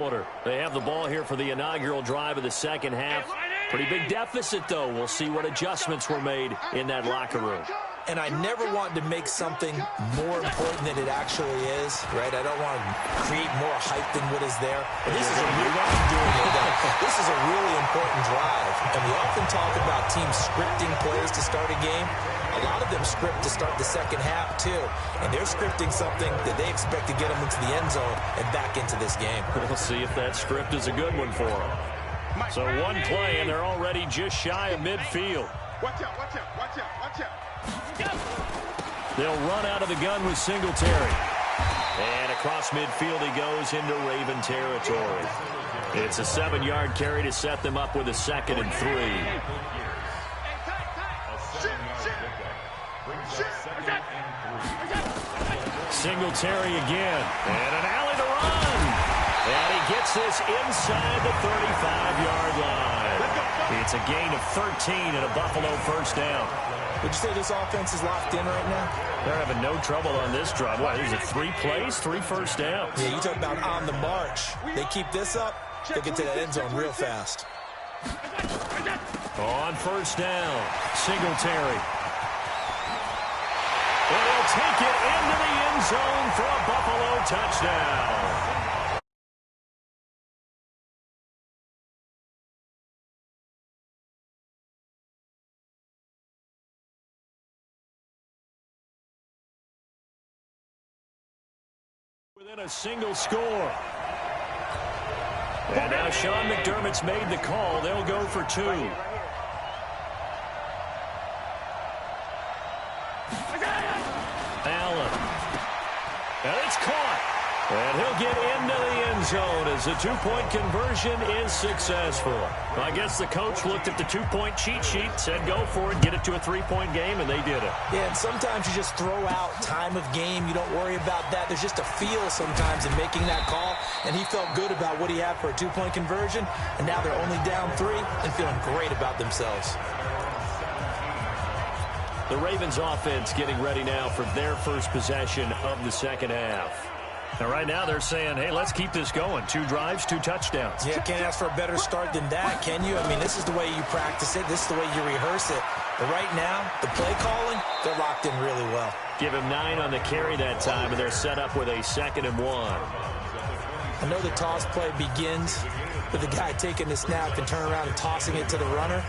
They have the ball here for the inaugural drive of the second half. Pretty big deficit, though. We'll see what adjustments were made in that locker room. And I never want to make something more important than it actually is, right? I don't want to create more hype than what is there. But this is a really important drive. And we often talk about teams scripting plays to start a game. A lot of them script to start the second half, too. And they're scripting something that they expect to get them into the end zone and back into this game. We'll see if that script is a good one for them. So one play, and they're already just shy of midfield. Watch out, watch out, watch out, watch out. They'll run out of the gun with Singletary. And across midfield he goes into Raven territory. It's a 7-yard carry to set them up with a 2nd and 3. Singletary again. And an alley to run. And he gets this inside the 35-yard line. It's a gain of 13 and a Buffalo first down. Would you say this offense is locked in right now? They're having no trouble on this drive. What, is it 3 plays, 3 first downs? Yeah, you talk about on the march. They keep this up, they'll get to that end zone real fast. On first down, Singletary. And he'll take it into the end zone for a Buffalo touchdown. Within a single score. And now Sean McDermott's made the call. They'll go for 2. Allen. And it's caught. And he'll get into the end zone as the 2-point conversion is successful. Well, I guess the coach looked at the 2-point cheat sheet, said go for it, get it to a 3-point game, and they did it. Yeah, and sometimes you just throw out time of game. You don't worry about that. There's just a feel sometimes in making that call, and he felt good about what he had for a 2-point conversion, and now they're only down 3 and feeling great about themselves. The Ravens offense getting ready now for their first possession of the second half. And right now they're saying, hey, let's keep this going. 2 drives, 2 touchdowns. Yeah, can't ask for a better start than that, can you? I mean, this is the way you practice it. This is the way you rehearse it. But right now, the play calling, they're locked in really well. Give him 9 on the carry that time, and they're set up with a 2nd and 1. I know the toss play begins with the guy taking the snap and turning around and tossing it to the runner.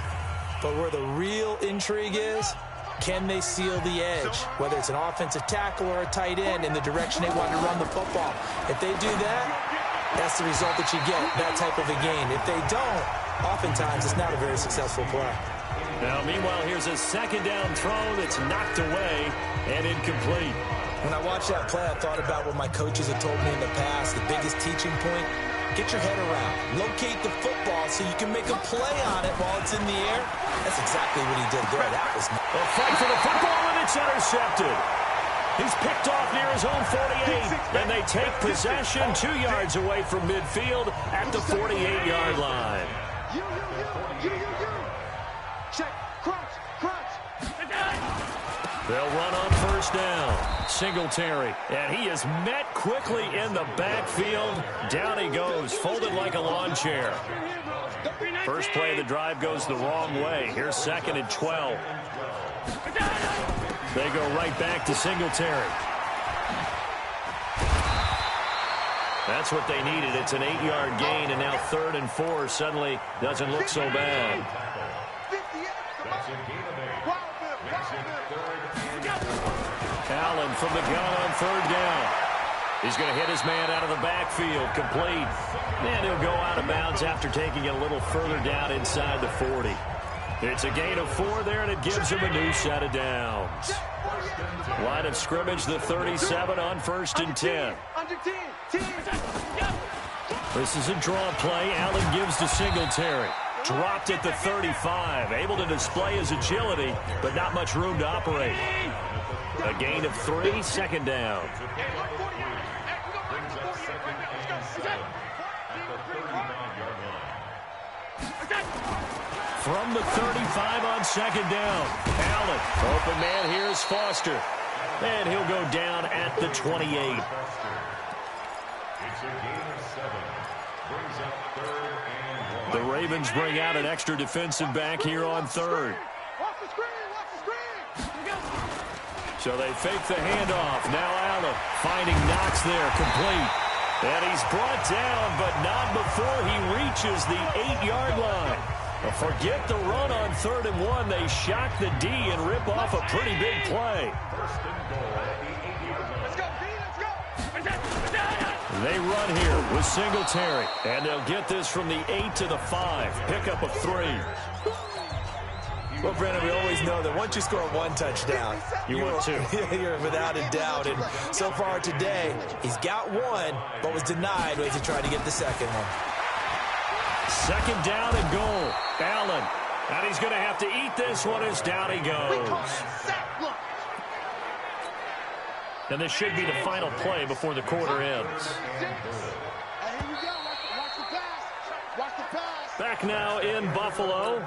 But where the real intrigue is, can they seal the edge, whether it's an offensive tackle or a tight end, in the direction they want to run the football? If they do that, that's the result that you get, that type of a game. If they don't, oftentimes it's not a very successful play. Now, meanwhile, here's a 2nd down throw that's knocked away and incomplete. When I watched that play, I thought about what my coaches had told me in the past. The biggest teaching point, get your head around. Locate the football so you can make a play on it while it's in the air. That's exactly what he did there. That was a fight for the football, and it's intercepted. He's picked off near his own 48, and they take possession 2 yards away from midfield at the 48-yard line. Check, crunch, crunch. They'll run on first down. Singletary, and he is met quickly in the backfield. Down he goes, folded like a lawn chair. First play of the drive goes the wrong way. Here's 2nd and 12. They go right back to Singletary. That's what they needed. It's an 8-yard gain, and now 3rd and 4 suddenly doesn't look so bad. Allen from the gun on 3rd down. He's going to hit his man out of the backfield, complete. And he'll go out of bounds after taking it a little further down inside the 40. It's a gain of 4 there, and it gives him a new set of downs. Line of scrimmage, the 37 on 1st and 10. This is a draw play. Allen gives to Singletary. Dropped at the 35. Able to display his agility, but not much room to operate. A gain of 3, 2nd down. From the 35 on 2nd down. Allen, open man, here's Foster. And he'll go down at the 28. The Ravens bring out an extra defensive back here on third. So they fake the handoff. Now Allen finding Knox there, complete. And he's brought down, but not before he reaches the 8-yard line. Forget the run on 3rd and 1. They shock the D and rip off a pretty big play. They run here with Singletary, and they'll get this from the 8 to the 5. Pickup of 3. Well, Brandon, we always know that once you score one touchdown, you want two. You're without a doubt. And so far today, he's got one, but was denied as he tried to get the second one. 2nd down and goal. Allen. And he's going to have to eat this one as down he goes. And this should be the final play before the quarter ends. Back now in Buffalo.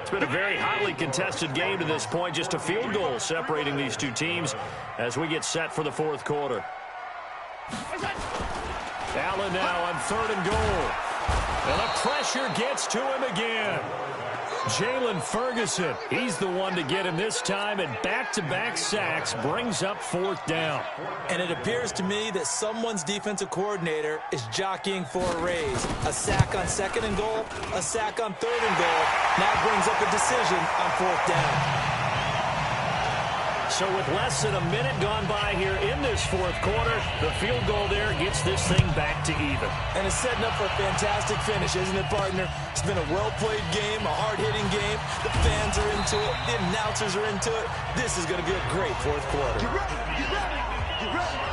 It's been a very hotly contested game to this point. Just a field goal separating these two teams as we get set for the 4th quarter. Allen now on 3rd and goal. And the pressure gets to him again. Jalen Ferguson, he's the one to get him this time, and back-to-back sacks brings up 4th down. And it appears to me that someone's defensive coordinator is jockeying for a raise. A sack on 2nd and goal, a sack on 3rd and goal. Now brings up a decision on 4th down. So with less than a minute gone by here in this 4th quarter, the field goal there gets this thing back to even. And it's setting up for a fantastic finish, isn't it, partner? It's been a well-played game, a hard-hitting game. The fans are into it. The announcers are into it. This is going to be a great 4th quarter. Get ready, get ready, get ready.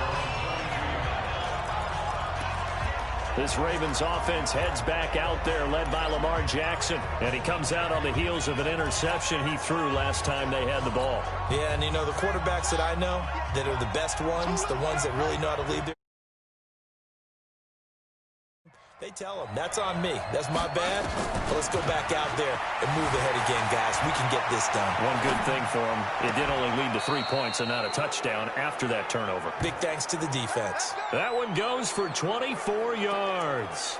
This Ravens offense heads back out there, led by Lamar Jackson. And he comes out on the heels of an interception he threw last time they had the ball. Yeah, and you know, the quarterbacks that I know that are the best ones, the ones that really know how to lead their... They tell them, that's on me. That's my bad. But let's go back out there and move ahead again, guys. We can get this done. One good thing for him, it did only lead to 3 points and not a touchdown after that turnover. Big thanks to the defense. That one goes for 24 yards.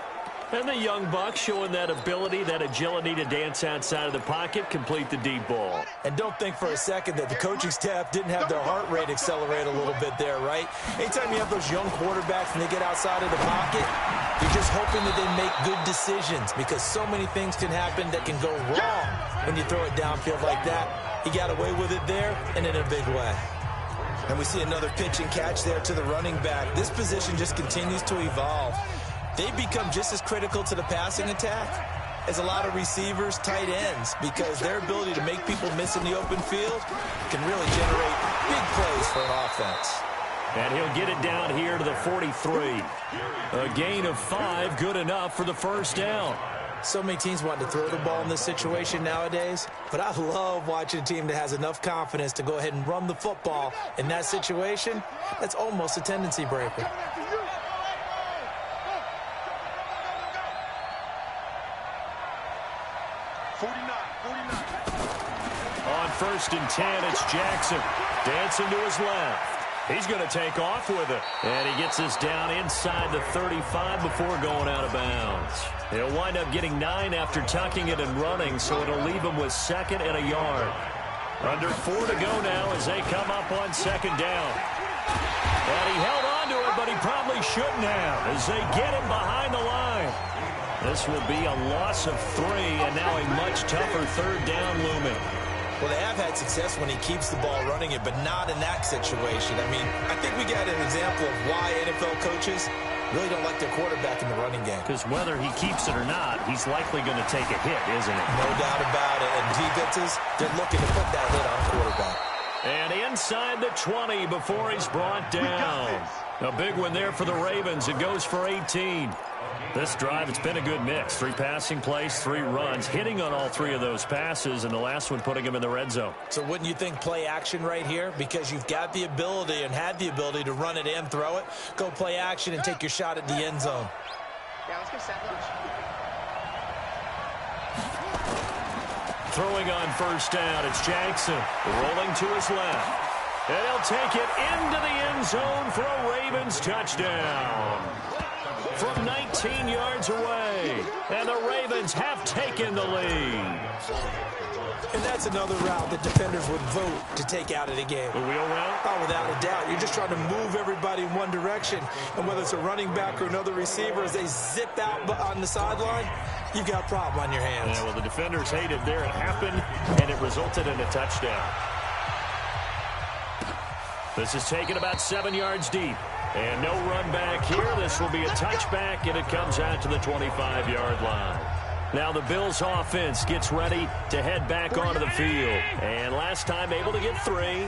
And the young buck showing that ability, that agility to dance outside of the pocket, complete the deep ball. And don't think for a second that the coaching staff didn't have their heart rate accelerate a little bit there, right? Anytime you have those young quarterbacks and they get outside of the pocket, you're just hoping that they make good decisions because so many things can happen that can go wrong when you throw it downfield like that. He got away with it there and in a big way. And we see another pitch and catch there to the running back. This position just continues to evolve. They become just as critical to the passing attack as a lot of receivers, tight ends, because their ability to make people miss in the open field can really generate big plays for an offense. And he'll get it down here to the 43. A gain of 5, good enough for the 1st down. So many teams want to throw the ball in this situation nowadays, but I love watching a team that has enough confidence to go ahead and run the football in that situation. That's almost a tendency breaker. On 1st and 10, it's Jackson. Dancing to his left. He's going to take off with it. And he gets this down inside the 35 before going out of bounds. He'll wind up getting 9 after tucking it and running, so it'll leave him with 2nd and a yard. Under 4 to go now as they come up on 2nd down. And he held on to it, but he probably shouldn't have as they get him behind the line. This will be a loss of 3, and now a much tougher 3rd down looming. Well, they have had success when he keeps the ball running it, but not in that situation. I mean, I think we got an example of why NFL coaches really don't like their quarterback in the running game. Because whether he keeps it or not, he's likely going to take a hit, isn't he? No doubt about it. And defenses, they're looking to put that hit on quarterback. And inside the 20 before he's brought down. A big one there for the Ravens. It goes for 18. This drive, it's been a good mix. 3 passing plays, 3 runs, hitting on all 3 of those passes, and the last one putting him in the red zone. So wouldn't you think play action right here? Because you've got the ability and had the ability to run it and throw it. Go play action and take your shot at the end zone. Yeah, let's get set lunch. Throwing on 1st down, it's Jackson rolling to his left. And he'll take it into the end zone for a Ravens touchdown. from 19 yards away. And the Ravens have taken the lead. And that's another route that defenders would vote to take out of the game. The wheel route? Oh, without a doubt. You're just trying to move everybody in one direction. And whether it's a running back or another receiver, as they zip out on the sideline, you've got a problem on your hands. Yeah, well, the defenders hated there. It happened, and it resulted in a touchdown. This is taken about 7 yards deep. And no run back here. This will be a touchback, and it comes out to the 25-yard line. Now the Bills offense gets ready to head back onto the field. And last time able to get 3.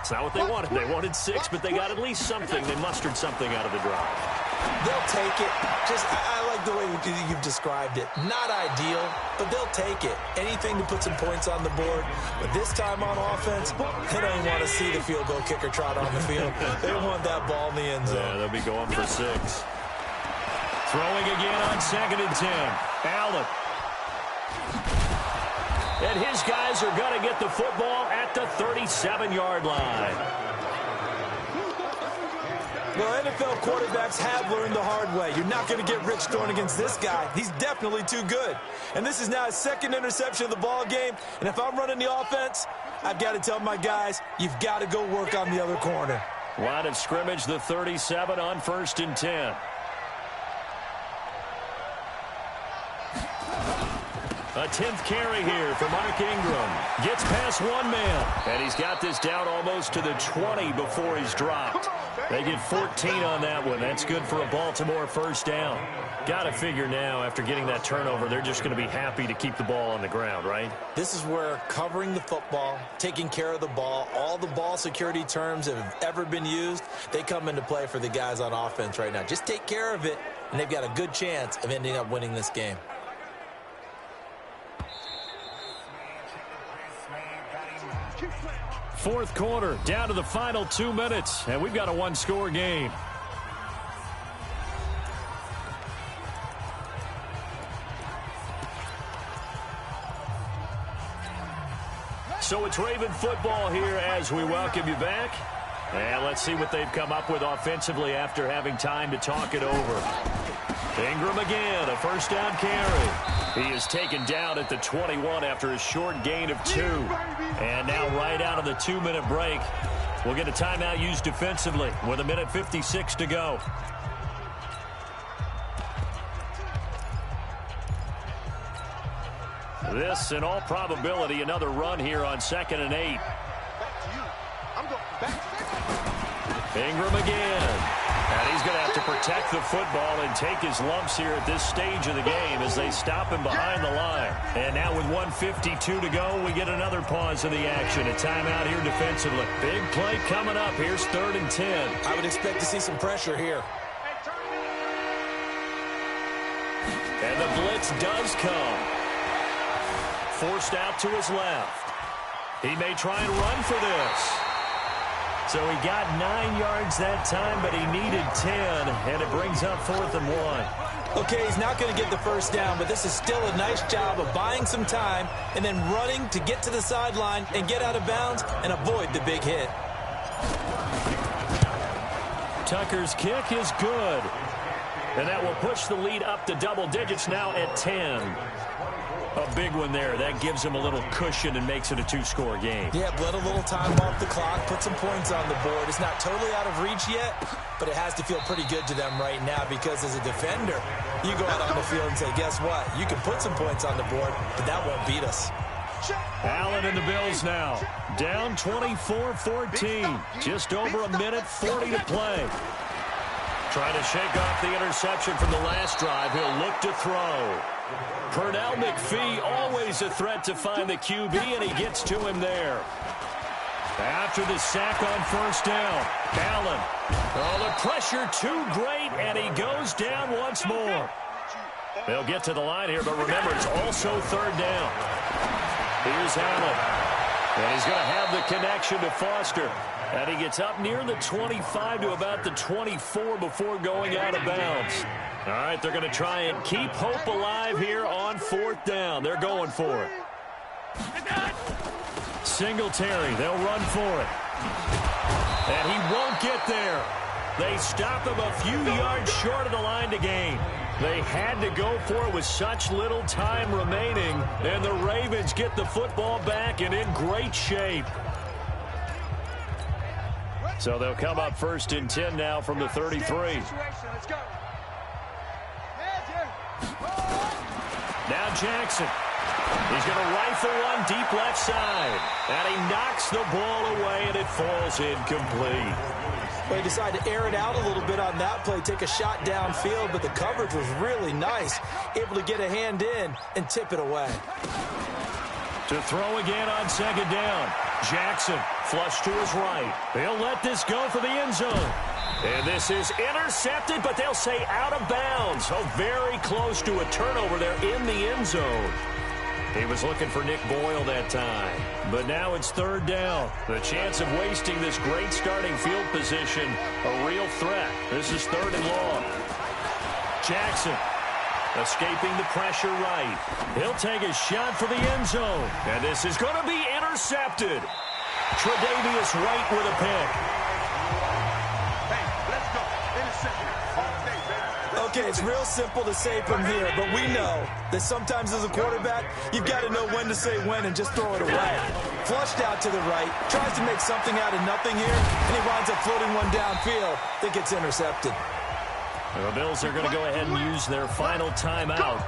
It's not what they wanted. They wanted 6, but they got at least something. They mustered something out of the drive. They'll take it. I like the way you've described it. Not ideal, but they'll take it. Anything to put some points on the board. But this time on offense, they don't even want to see the field goal kicker trot on the field. They want that ball in the end zone. Yeah, they'll be going for 6. Throwing again on 2nd and 10. Allen. And his guys are going to get the football at the 37-yard line. Well, NFL quarterbacks have learned the hard way. You're not going to get rich throwing against this guy. He's definitely too good. And this is now his 2nd interception of the ball game. And if I'm running the offense, I've got to tell my guys, you've got to go work on the other corner. Line of scrimmage, the 37 on 1st and 10. A 10th carry here for Mark Ingram. Gets past one man. And he's got this down almost to the 20 before he's dropped. They get 14 on that one. That's good for a Baltimore first down. Got to figure now, after getting that turnover, they're just going to be happy to keep the ball on the ground, right? This is where covering the football, taking care of the ball, all the ball security terms that have ever been used, they come into play for the guys on offense right now. Just take care of it, and they've got a good chance of ending up winning this game. Fourth quarter, down to the final 2 minutes, and we've got a one-score game. So it's Raven football here as we welcome you back. And let's see what they've come up with offensively after having time to talk it over. Ingram again, a first down carry. He is taken down at the 21 after a short gain of 2. And now right out of the 2-minute break, we'll get a timeout used defensively with 1:56 to go. This, in all probability, another run here on 2nd and 8. Ingram again. And he's going to have to protect the football and take his lumps here at this stage of the game as they stop him behind the line. And now with 1:52 to go, we get another pause in the action. A timeout here defensively. Big play coming up. Here's 3rd and 10. I would expect to see some pressure here. And the blitz does come. Forced out to his left. He may try and run for this. So he got 9 yards that time, but he needed 10, and it brings up 4th and 1. Okay, he's not going to get the first down, but this is still a nice job of buying some time and then running to get to the sideline and get out of bounds and avoid the big hit. Tucker's kick is good. And that will push the lead up to double digits now at 10. A big one there. That gives him a little cushion and makes it a 2-score game. Yeah, let a little time off the clock, put some points on the board. It's not totally out of reach yet, but it has to feel pretty good to them right now because as a defender, you go out on the field and say, guess what? You can put some points on the board, but that won't beat us. Allen and the Bills now. Down 24-14. Just over 1:40 to play. Trying to shake off the interception from the last drive. He'll look to throw. Pernell McPhee, always a threat to find the QB, and he gets to him there. After the sack on first down, Allen. Oh, the pressure too great, and he goes down once more. They'll get to the line here, but remember, it's also 3rd down. Here's Allen. And he's going to have the connection to Foster. And he gets up near the 25 to about the 24 before going out of bounds. All right, they're going to try and keep hope alive here on 4th down. They're going for it. Singletary, they'll run for it. And he won't get there. They stop him a few yards short of the line to gain. They had to go for it with such little time remaining, and the Ravens get the football back and in great shape. So they'll come up 1st and 10 now from the 33. Now Jackson. He's going to rifle one deep left side. And he knocks the ball away, and it falls incomplete. Well, he decided to air it out a little bit on that play, take a shot downfield, but the coverage was really nice. Able to get a hand in and tip it away. To throw again on 2nd down. Jackson flush to his right. He'll let this go for the end zone. And this is intercepted, but they'll say out of bounds. So very close to a turnover there in the end zone. He was looking for Nick Boyle that time. But now it's 3rd down. The chance of wasting this great starting field position, a real threat. This is 3rd and long. Jackson escaping the pressure right. He'll take a shot for the end zone. And this is going to be intercepted. Tre'Davious White with a pick. Hey, let's go. Intercepted. All day, baby. Okay, it's real simple to say from here, but we know that sometimes as a quarterback, you've got to know when to say when and just throw it away. Flushed out to the right, tries to make something out of nothing here, and he winds up floating one downfield that gets intercepted. The Bills are going to go ahead and use their final timeout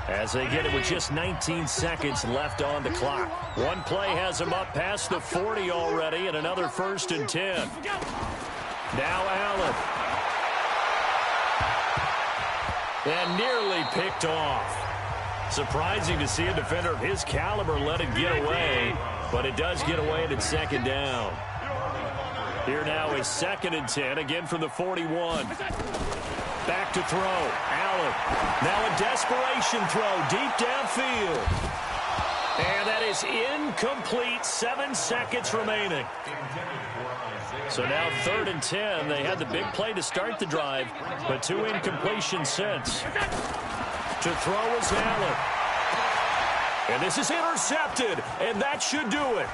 as they get it with just 19 seconds left on the clock. One play has them up past the 40 already, and another 1st and 10. Now Allen. And nearly picked off. Surprising to see a defender of his caliber let it get away, but it does get away and it's 2nd down. Here now is 2nd and 10, again from the 41. Back to throw. Allen. Now a desperation throw deep downfield. And that is incomplete. 7 seconds remaining. So now 3rd and 10. They had the big play to start the drive, but 2 incompletions since. To throw is Allen. And this is intercepted, and that should do it.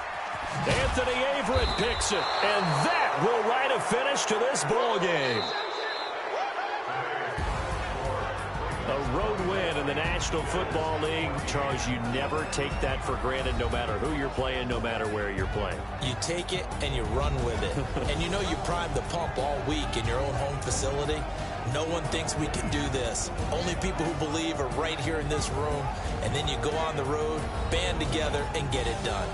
Anthony Averett picks it, and that will write a finish to this ball game. A road win in the National Football League. Charles, you never take that for granted no matter who you're playing, no matter where you're playing. You take it and you run with it. And you know you primed the pump all week in your own home facility. No one thinks we can do this. Only people who believe are right here in this room. And then you go on the road, band together, and get it done.